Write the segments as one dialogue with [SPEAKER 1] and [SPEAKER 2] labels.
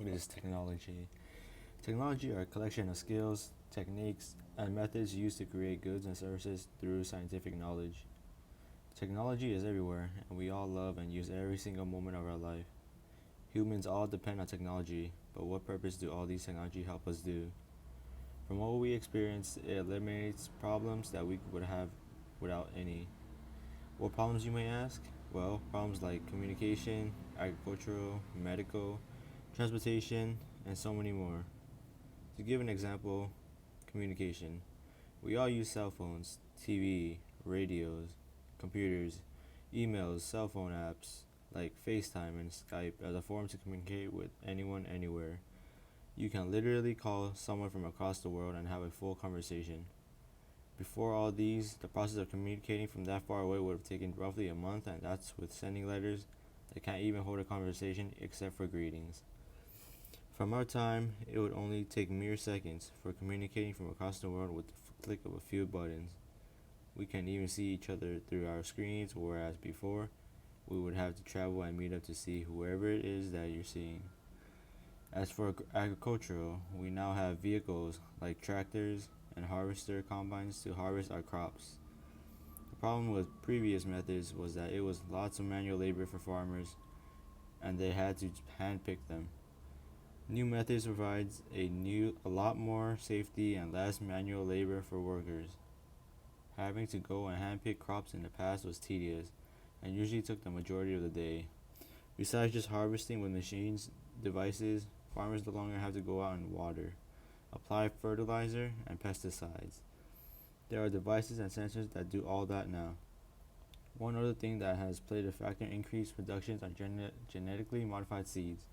[SPEAKER 1] What is technology? Technology are a collection of skills, techniques, and methods used to create goods and services through scientific knowledge. Technology is everywhere, and we all love and use every single moment of our life. Humans all depend on technology, but what purpose do all these technology help us do? From what we experience, it eliminates problems that we would have without any. What problems, you may ask? Well, problems like communication, agricultural, medical, transportation, and so many more. To give an example, communication. We all use cell phones, TV, radios, computers, emails, cell phone apps like FaceTime and Skype as a form to communicate with anyone anywhere. You can literally call someone from across the world and have a full conversation. Before all these, the process of communicating from that far away would have taken roughly a month, and that's with sending letters that can't even hold a conversation except for greetings. From our time, it would only take mere seconds for communicating from across the world with the click of a few buttons. We can even see each other through our screens, whereas before, we would have to travel and meet up to see whoever it is that you're seeing. As for agricultural, we now have vehicles like tractors and harvester combines to harvest our crops. The problem with previous methods was that it was lots of manual labor for farmers and they had to hand pick them. New methods provides a lot more safety and less manual labor for workers. Having to go and handpick crops in the past was tedious and usually took the majority of the day. Besides just harvesting with machines, devices, farmers no longer have to go out and water, apply fertilizer and pesticides. There are devices and sensors that do all that now. One other thing that has played a factor in increased productions are genetically modified seeds.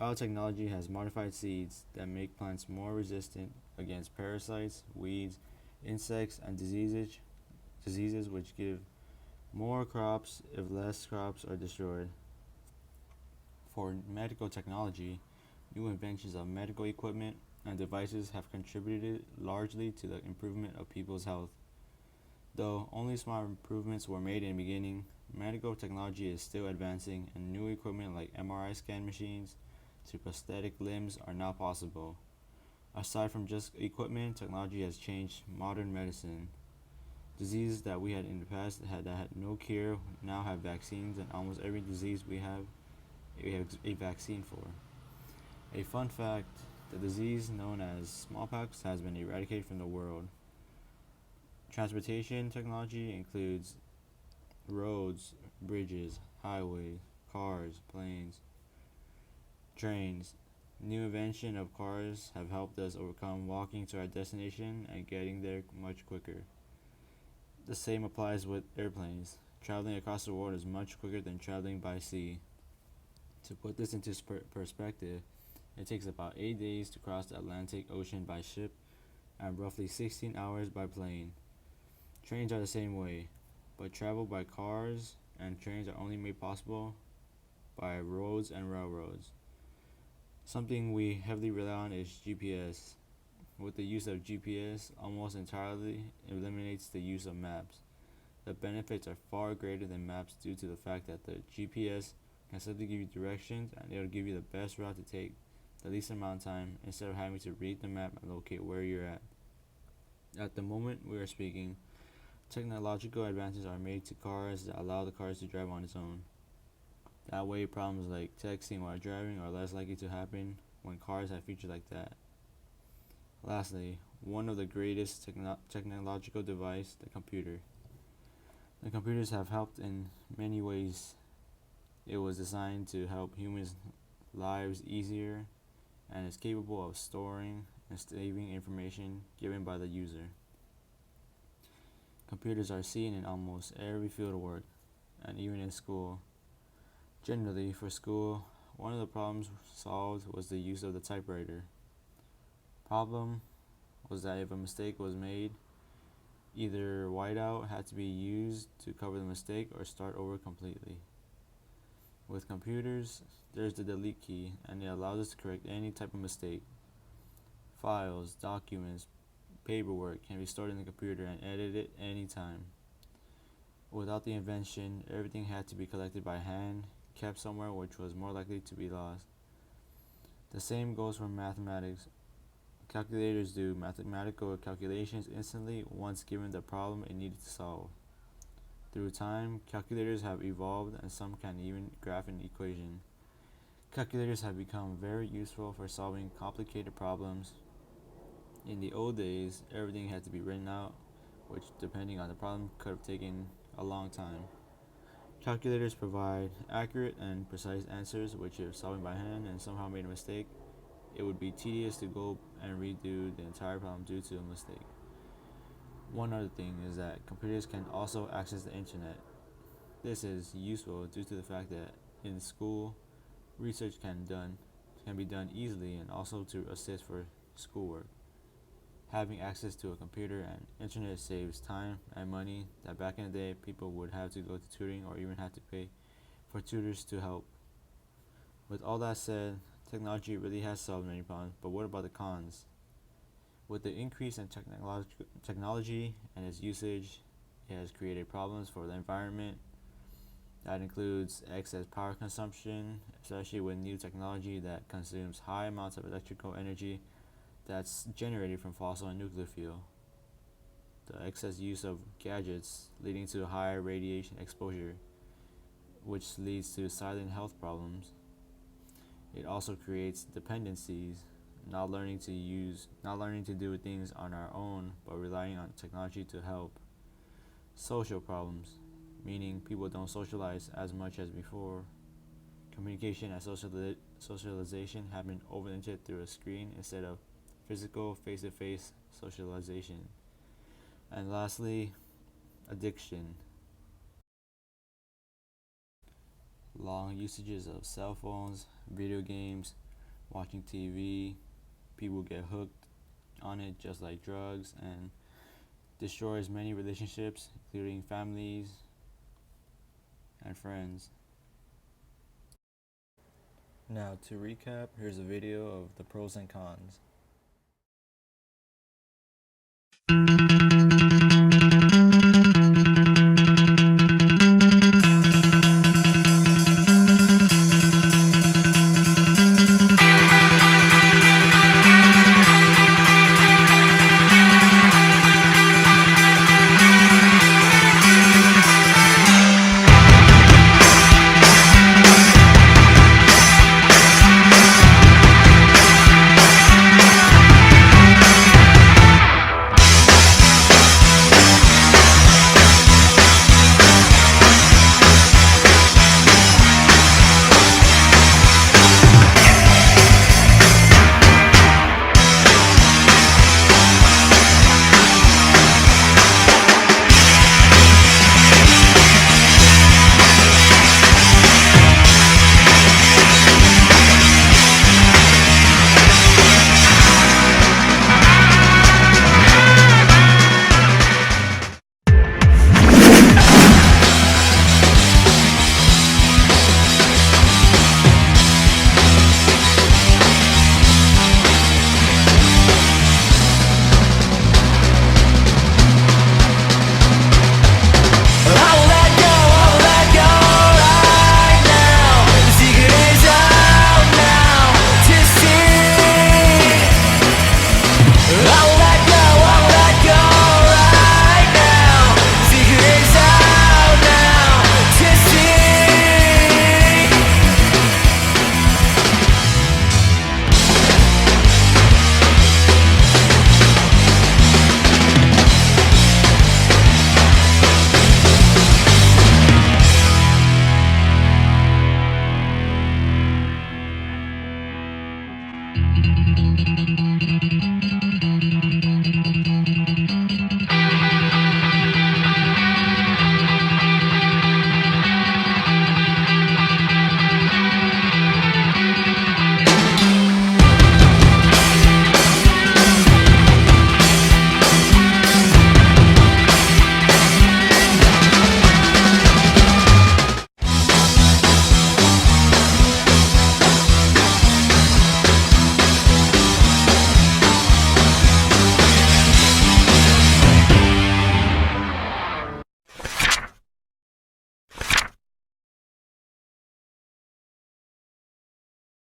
[SPEAKER 1] Biotechnology has modified seeds that make plants more resistant against parasites, weeds, insects, and diseases which give more crops if less crops are destroyed. For medical technology, new inventions of medical equipment and devices have contributed largely to the improvement of people's health. Though only small improvements were made in the beginning, medical technology is still advancing and new equipment like MRI scan machines to prosthetic limbs are now possible. Aside from just equipment, technology has changed modern medicine. Diseases that we had in the past that had no cure now have vaccines, and almost every disease we have a vaccine for. A fun fact, the disease known as smallpox has been eradicated from the world. Transportation technology includes roads, bridges, highways, cars, planes, trains. New invention of cars have helped us overcome walking to our destination and getting there much quicker. The same applies with airplanes. Traveling across the world is much quicker than traveling by sea. To put this into perspective, it takes about 8 days to cross the Atlantic Ocean by ship and roughly 16 hours by plane. Trains are the same way, but travel by cars and trains are only made possible by roads and railroads. Something we heavily rely on is GPS. With the use of GPS, almost entirely eliminates the use of maps. The benefits are far greater than maps due to the fact that the GPS can simply give you directions and it'll give you the best route to take the least amount of time instead of having to read the map and locate where you're at. At the moment we are speaking, technological advances are made to cars that allow the cars to drive on its own. That way, problems like texting while driving are less likely to happen when cars have features like that. Lastly, one of the greatest technological device, the computer. The computers have helped in many ways. It was designed to help humans' lives easier and is capable of storing and saving information given by the user. Computers are seen in almost every field of work and even in school. Generally, for school, one of the problems solved was the use of the typewriter. Problem was that if a mistake was made, either whiteout had to be used to cover the mistake or start over completely. With computers, there's the delete key and it allows us to correct any type of mistake. Files, documents, paperwork can be stored in the computer and edited anytime. Without the invention, everything had to be collected by hand, kept somewhere which was more likely to be lost. The same goes for mathematics. Calculators do mathematical calculations instantly once given the problem it needed to solve. Through time, calculators have evolved and some can even graph an equation. Calculators have become very useful for solving complicated problems. In the old days, everything had to be written out, which, depending on the problem, could have taken a long time. Calculators provide accurate and precise answers, which, if solving by hand and somehow made a mistake, it would be tedious to go and redo the entire problem due to a mistake. One other thing is that computers can also access the internet. This is useful due to the fact that in school, research can be done easily and also to assist for schoolwork. Having access to a computer and internet saves time and money that back in the day people would have to go to tutoring or even have to pay for tutors to help. With all that said, technology really has solved many problems, but what about the cons? With the increase in technology and its usage, it has created problems for the environment. That includes excess power consumption, especially with new technology that consumes high amounts of electrical energy that's generated from fossil and nuclear fuel. The excess use of gadgets leading to higher radiation exposure, which leads to silent health problems. It also creates dependencies, not learning to do things on our own, but relying on technology to help. Social problems, meaning people don't socialize as much as before. Communication and socialization happen over the internet through a screen instead of physical, face to face socialization. And lastly, addiction. Long usages of cell phones, video games, watching TV, people get hooked on it just like drugs and destroys many relationships, including families and friends. Now, to recap, here's a video of the pros and cons.